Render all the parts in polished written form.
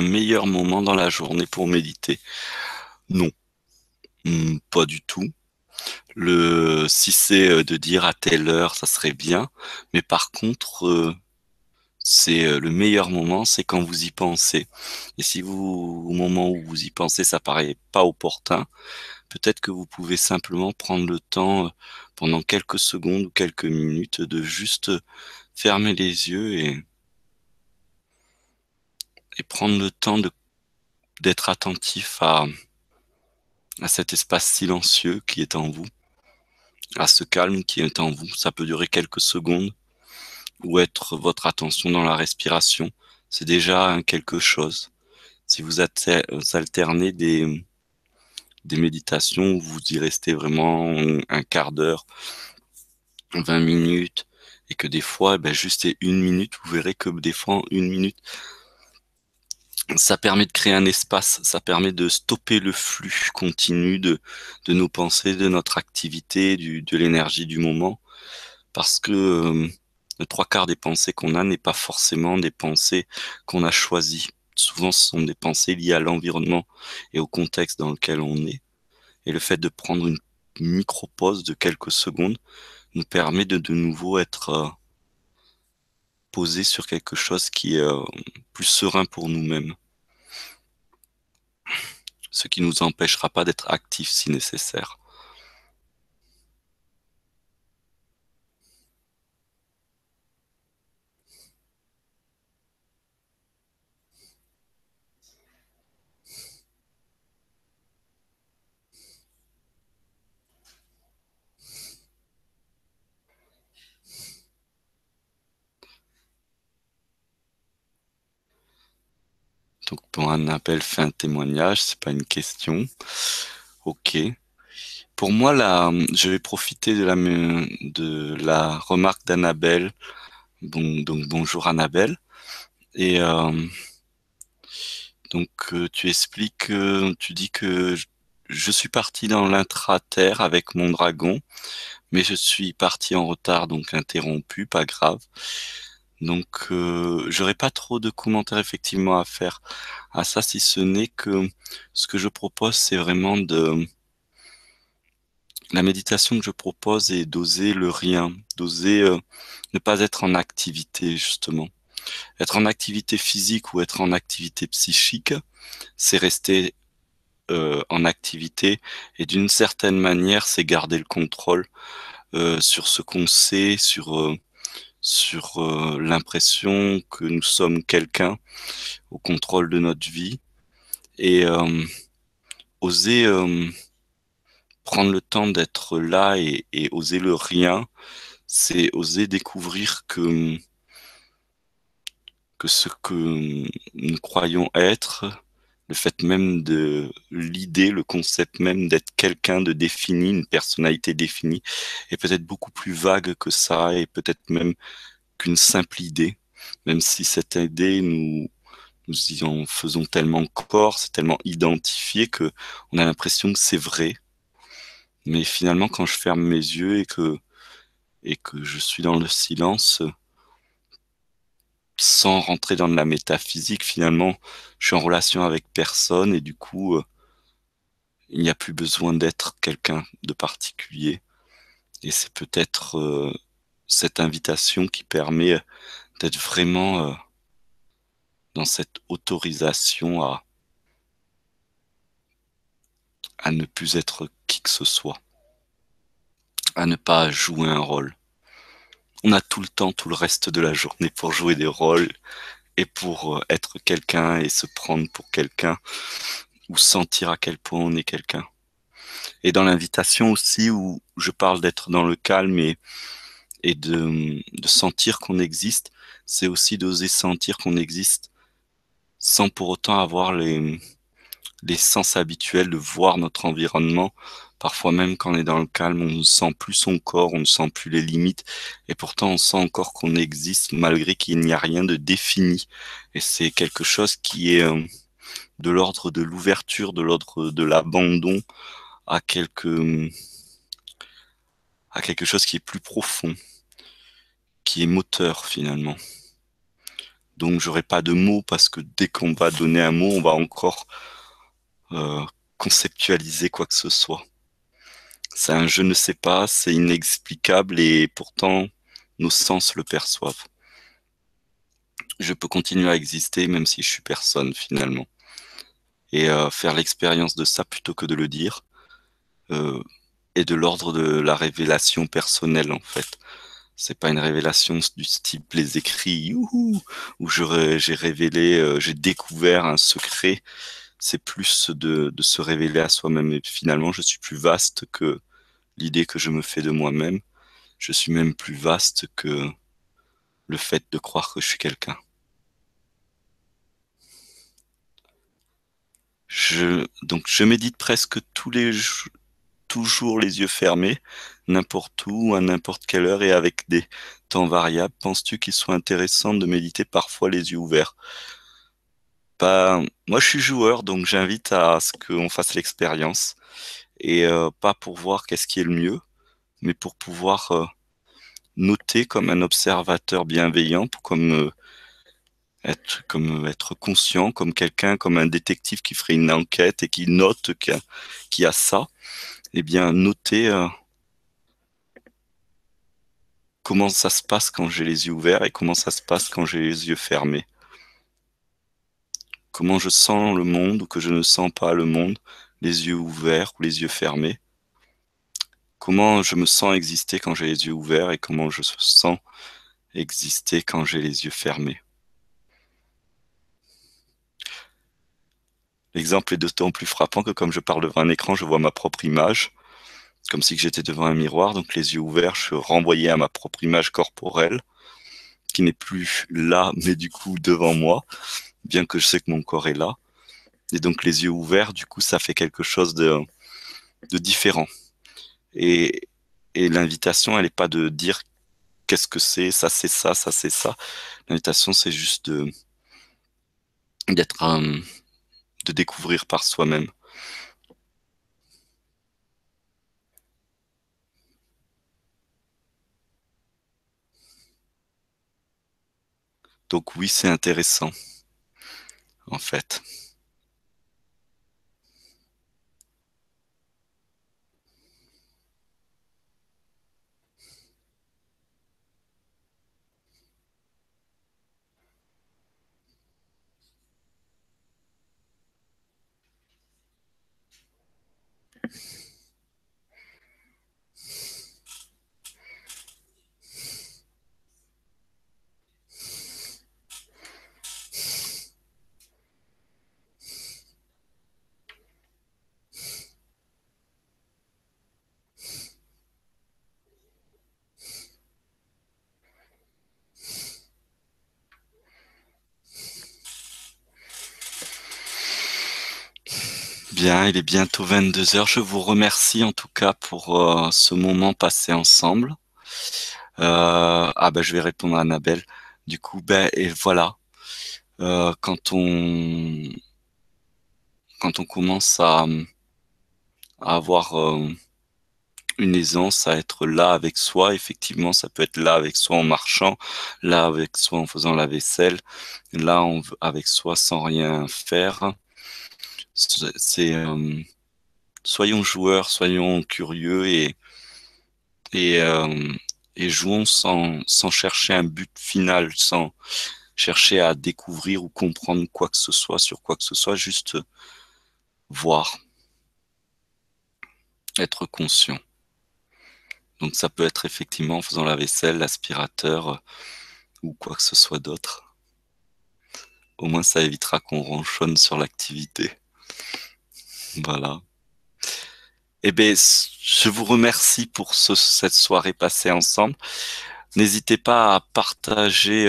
un meilleur moment dans la journée pour méditer? Non, pas du tout. Si c'est, de dire à telle heure, ça serait bien, mais par contre, le meilleur moment, c'est quand vous y pensez et si vous au moment où vous y pensez, ça paraît pas opportun, peut-être que vous pouvez simplement prendre le temps, pendant quelques secondes ou quelques minutes de juste, fermer les yeux et prendre le temps d'être attentif à cet espace silencieux qui est en vous, à ce calme qui est en vous. Ça peut durer quelques secondes ou être votre attention dans la respiration. C'est déjà un quelque chose. Si vous alternez des méditations où vous y restez vraiment un quart d'heure, 20 minutes et que des fois, juste 1 minute, vous verrez que des fois en 1 minute, ça permet de créer un espace, ça permet de stopper le flux continu de nos pensées, de notre activité, de l'énergie du moment. Parce que le 3/4 des pensées qu'on a n'est pas forcément des pensées qu'on a choisies. Souvent, ce sont des pensées liées à l'environnement et au contexte dans lequel on est. Et le fait de prendre une micro-pause de quelques secondes nous permet de nouveau être posé sur quelque chose qui est plus serein pour nous-mêmes. Ce qui ne nous empêchera pas d'être actifs si nécessaire. Donc pour un appel fait un témoignage, c'est pas une question. OK. Pour moi, je vais profiter de la remarque d'Annabelle. Donc bonjour Annabelle. Et tu expliques, tu dis que je suis parti dans l'intra-terre avec mon dragon, mais je suis parti en retard, donc interrompu, pas grave. Donc j'aurais pas trop de commentaires effectivement à faire à ça, si ce n'est que ce que je propose, c'est vraiment de la méditation que je propose est d'oser le rien, d'oser, ne pas être en activité justement. Être en activité physique ou être en activité psychique, c'est rester, en activité et d'une certaine manière, c'est garder le contrôle, sur ce qu'on sait, sur l'impression que nous sommes quelqu'un au contrôle de notre vie et oser, prendre le temps d'être là et oser le rien, c'est oser découvrir que ce que nous croyons être, le fait même de l'idée, le concept même d'être quelqu'un de défini, une personnalité définie, est peut-être beaucoup plus vague que ça et peut-être même qu'une simple idée. Même si cette idée, nous y en faisons tellement corps, c'est tellement identifié que on a l'impression que c'est vrai. Mais finalement, quand je ferme mes yeux et que je suis dans le silence, sans rentrer dans de la métaphysique, finalement, je suis en relation avec personne et du coup, il n'y a plus besoin d'être quelqu'un de particulier. Et c'est peut-être cette invitation qui permet d'être vraiment dans cette autorisation à ne plus être qui que ce soit, à ne pas jouer un rôle. On a tout le temps, tout le reste de la journée pour jouer des rôles et pour être quelqu'un et se prendre pour quelqu'un ou sentir à quel point on est quelqu'un. Et dans l'invitation aussi où je parle d'être dans le calme et de sentir qu'on existe, c'est aussi d'oser sentir qu'on existe sans pour autant avoir les sens habituels de voir notre environnement. Parfois même quand on est dans le calme, on ne sent plus son corps, on ne sent plus les limites, et pourtant on sent encore qu'on existe malgré qu'il n'y a rien de défini. Et c'est quelque chose qui est de l'ordre de l'ouverture, de l'ordre de l'abandon à à quelque chose qui est plus profond, qui est moteur finalement. Donc j'aurai pas de mots parce que dès qu'on va donner un mot, on va encore conceptualiser quoi que ce soit. C'est un je ne sais pas, c'est inexplicable et pourtant nos sens le perçoivent. Je peux continuer à exister même si je suis personne finalement. Et faire l'expérience de ça plutôt que de le dire euh, est de l'ordre de la révélation personnelle en fait. C'est pas une révélation du type les écrits youhou, où j'ai révélé, j'ai découvert un secret. C'est plus de se révéler à soi-même. Et finalement, je suis plus vaste que l'idée que je me fais de moi-même. Je suis même plus vaste que le fait de croire que je suis quelqu'un. Donc, je médite presque toujours les yeux fermés, n'importe où, à n'importe quelle heure et avec des temps variables. Penses-tu qu'il soit intéressant de méditer parfois les yeux ouverts? Bah, moi, je suis joueur, donc j'invite à ce qu'on fasse l'expérience. Et pas pour voir qu'est-ce qui est le mieux, mais pour pouvoir noter comme un observateur bienveillant, comme être conscient, comme quelqu'un, comme un détective qui ferait une enquête et qui note qu'il y a ça. Eh bien, noter comment ça se passe quand j'ai les yeux ouverts et comment ça se passe quand j'ai les yeux fermés. Comment je sens le monde ou que je ne sens pas le monde, les yeux ouverts ou les yeux fermés. Comment je me sens exister quand j'ai les yeux ouverts et comment je sens exister quand j'ai les yeux fermés. L'exemple est d'autant plus frappant que comme je parle devant un écran, je vois ma propre image, comme si j'étais devant un miroir, donc les yeux ouverts, je renvoyais à ma propre image corporelle, qui n'est plus là, mais du coup devant moi, bien que je sais que mon corps est là. Et donc les yeux ouverts, du coup, ça fait quelque chose de différent. Et, et l'invitation, elle n'est pas de dire qu'est-ce que c'est, ça c'est ça, ça c'est ça. L'invitation, c'est juste d'être, de découvrir par soi-même. Donc oui, c'est intéressant, en fait. Bien, il est bientôt 22 heures. Je vous remercie en tout cas pour ce moment passé ensemble. Je vais répondre à Annabelle. Du coup, et voilà. Euh, quand on quand on commence à avoir une aisance à être là avec soi, effectivement, ça peut être là avec soi en marchant, là avec soi en faisant la vaisselle, avec soi sans rien faire. C'est soyons joueurs, soyons curieux et, euh, et jouons sans chercher un but final, sans chercher à découvrir ou comprendre quoi que ce soit sur quoi que ce soit, juste voir, être conscient. Donc ça peut être effectivement en faisant la vaisselle, l'aspirateur ou quoi que ce soit d'autre. Au moins ça évitera qu'on ronchonne sur l'activité. Voilà. Eh bien, je vous remercie pour cette soirée passée ensemble. N'hésitez pas à partager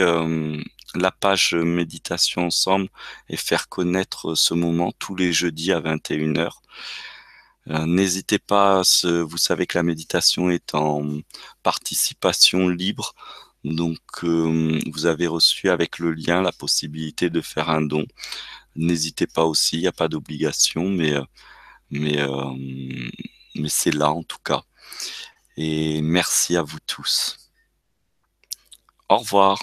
la page méditation ensemble et faire connaître ce moment tous les jeudis à 21 heures. N'hésitez pas, vous savez que la méditation est en participation libre, donc vous avez reçu avec le lien la possibilité de faire un don. N'hésitez pas aussi, il n'y a pas d'obligation, mais, euh, mais c'est là en tout cas. Et merci à vous tous. Au revoir.